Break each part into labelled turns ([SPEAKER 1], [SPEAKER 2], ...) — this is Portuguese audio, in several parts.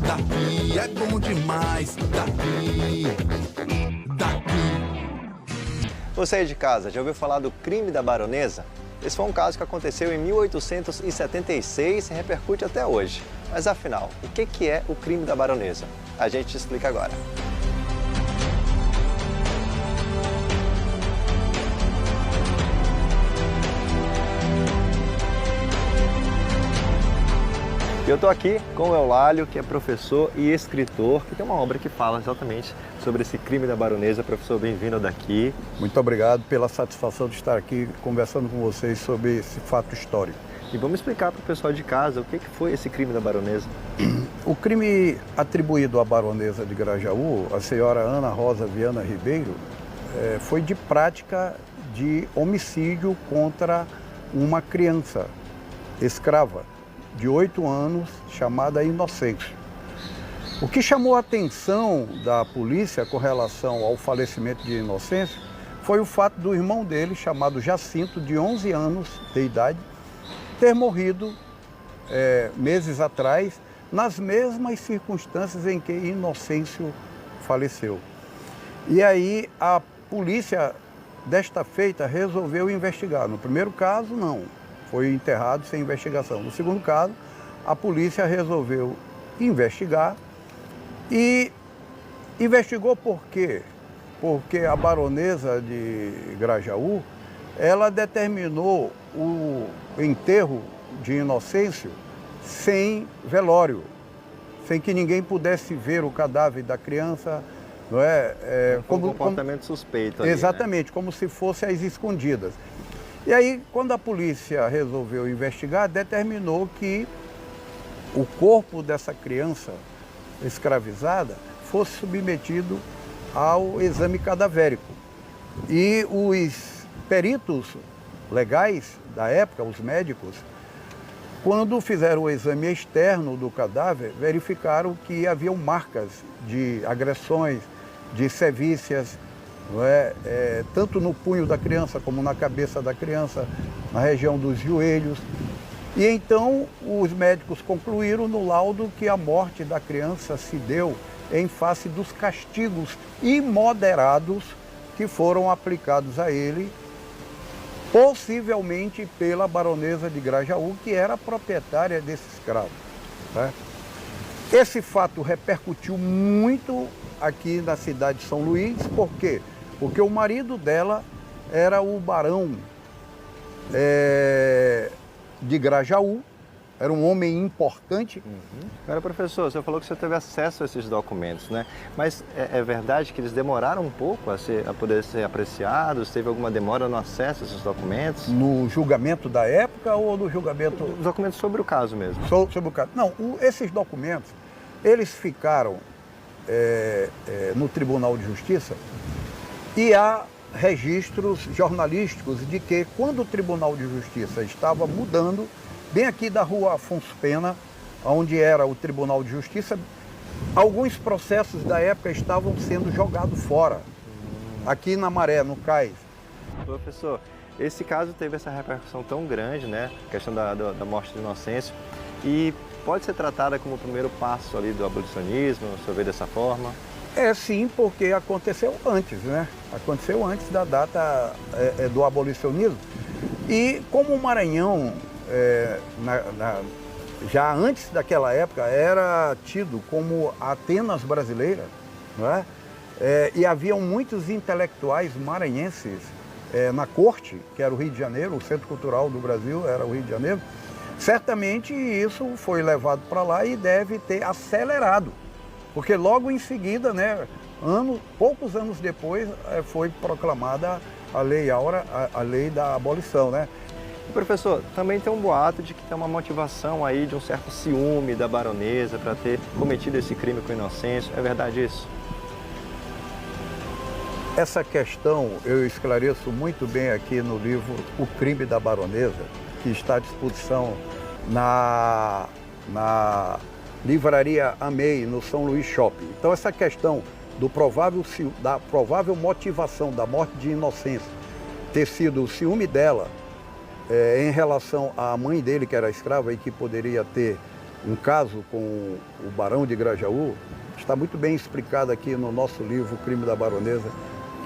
[SPEAKER 1] daqui é bom demais, daqui.
[SPEAKER 2] Você aí de casa, já ouviu falar do crime da Baronesa? Esse foi um caso que aconteceu em 1876 e repercute até hoje. Mas afinal, o que é o crime da Baronesa? A gente te explica agora. Eu estou aqui com o Eulálio, que é professor e escritor, que tem uma obra que fala exatamente sobre esse crime da Baronesa. Professor, bem-vindo daqui.
[SPEAKER 3] Muito obrigado pela satisfação de estar aqui conversando com vocês sobre esse fato histórico.
[SPEAKER 2] E vamos explicar para o pessoal de casa o que foi esse crime da Baronesa.
[SPEAKER 3] O crime atribuído à Baronesa de Grajaú, a senhora Ana Rosa Viana Ribeiro, foi de prática de homicídio contra uma criança escrava de 8 anos, chamada Inocêncio. O que chamou a atenção da polícia com relação ao falecimento de Inocêncio foi o fato do irmão dele, chamado Jacinto, de 11 anos de idade, ter morrido meses atrás, nas mesmas circunstâncias em que Inocêncio faleceu. E aí a polícia, desta feita, resolveu investigar. No primeiro caso, não. Foi enterrado sem investigação. No segundo caso, a polícia resolveu investigar e investigou por quê? Porque a Baronesa de Grajaú, ela determinou o enterro de Inocêncio sem velório, sem que ninguém pudesse ver o cadáver da criança, não é?
[SPEAKER 2] Como um comportamento suspeito ali,
[SPEAKER 3] exatamente,
[SPEAKER 2] né?
[SPEAKER 3] Como se fosse às escondidas. E aí, quando a polícia resolveu investigar, determinou que o corpo dessa criança escravizada fosse submetido ao exame cadavérico. E os peritos legais da época, os médicos, quando fizeram o exame externo do cadáver, verificaram que haviam marcas de agressões, de sevícias, tanto no punho da criança como na cabeça da criança, na região dos joelhos. E então os médicos concluíram no laudo que a morte da criança se deu em face dos castigos imoderados que foram aplicados a ele, possivelmente pela Baronesa de Grajaú, que era proprietária desse escravo, né? Esse fato repercutiu muito aqui na cidade de São Luís. Por quê? Porque o marido dela era o barão de Grajaú, era um homem importante.
[SPEAKER 2] Agora, professor, você falou que você teve acesso a esses documentos, né? Mas é verdade que eles demoraram um pouco a poder ser apreciados? Teve alguma demora no acesso a esses documentos?
[SPEAKER 3] No julgamento da época ou no julgamento...
[SPEAKER 2] Os documentos sobre o caso mesmo.
[SPEAKER 3] Sobre o caso. Não, esses documentos, eles ficaram no Tribunal de Justiça, e há registros jornalísticos de que, quando o Tribunal de Justiça estava mudando, bem aqui da rua Afonso Pena, onde era o Tribunal de Justiça, alguns processos da época estavam sendo jogados fora, aqui na Maré, no Cais.
[SPEAKER 2] Professor, esse caso teve essa repercussão tão grande, né? A questão da morte de Inocêncio, e pode ser tratada como o primeiro passo ali do abolicionismo, se eu ver dessa forma?
[SPEAKER 3] Sim, porque aconteceu antes, né? Aconteceu antes da data do abolicionismo. E como o Maranhão, já antes daquela época, era tido como a Atenas brasileira, não é? E haviam muitos intelectuais maranhenses na corte, que era o Rio de Janeiro, o centro cultural do Brasil era o Rio de Janeiro. Certamente isso foi levado para lá e deve ter acelerado. Porque logo em seguida, né, poucos anos depois, foi proclamada a Lei Áurea, a lei da abolição, né?
[SPEAKER 2] Professor, também tem um boato de que tem uma motivação aí de um certo ciúme da Baronesa para ter cometido esse crime com Inocêncio. É verdade isso?
[SPEAKER 3] Essa questão eu esclareço muito bem aqui no livro O Crime da Baronesa, que está à disposição na Livraria Amei, no São Luís Shopping. Então essa questão da provável motivação da morte de Inocêncio ter sido o ciúme dela em relação à mãe dele, que era escrava e que poderia ter um caso com o Barão de Grajaú, está muito bem explicado aqui no nosso livro, O Crime da Baronesa,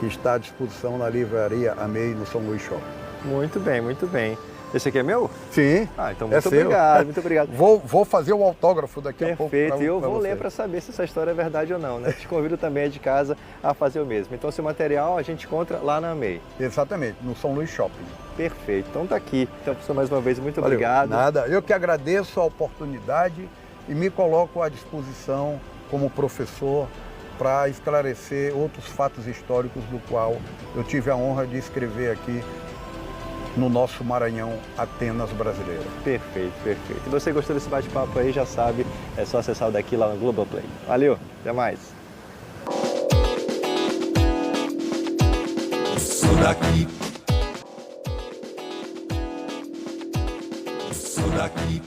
[SPEAKER 3] que está à disposição na livraria Amei, no São Luís Shopping.
[SPEAKER 2] Muito bem, muito bem. Esse aqui é meu?
[SPEAKER 3] Sim.
[SPEAKER 2] Ah, então
[SPEAKER 3] é
[SPEAKER 2] muito
[SPEAKER 3] seu.
[SPEAKER 2] obrigado, muito obrigado.
[SPEAKER 3] Vou fazer o autógrafo daqui a pouco.
[SPEAKER 2] Perfeito, e eu vou
[SPEAKER 3] você.
[SPEAKER 2] ler para saber se essa história é verdade ou não, né? Te convido também aí de casa a fazer o mesmo. Então, esse material a gente encontra lá na AMEI.
[SPEAKER 3] Exatamente, no São Luís Shopping.
[SPEAKER 2] Perfeito, então tá aqui. Então, professor, mais uma vez, muito
[SPEAKER 3] Valeu.
[SPEAKER 2] obrigado.
[SPEAKER 3] Nada, eu que agradeço a oportunidade e me coloco à disposição como professor para esclarecer outros fatos históricos do qual eu tive a honra de escrever aqui no nosso Maranhão Atenas brasileiro.
[SPEAKER 2] Perfeito, perfeito. Se você gostou desse bate-papo aí, já sabe, é só acessar o daqui lá no Globoplay. Valeu, até mais.
[SPEAKER 1] Sou daqui. Sou daqui.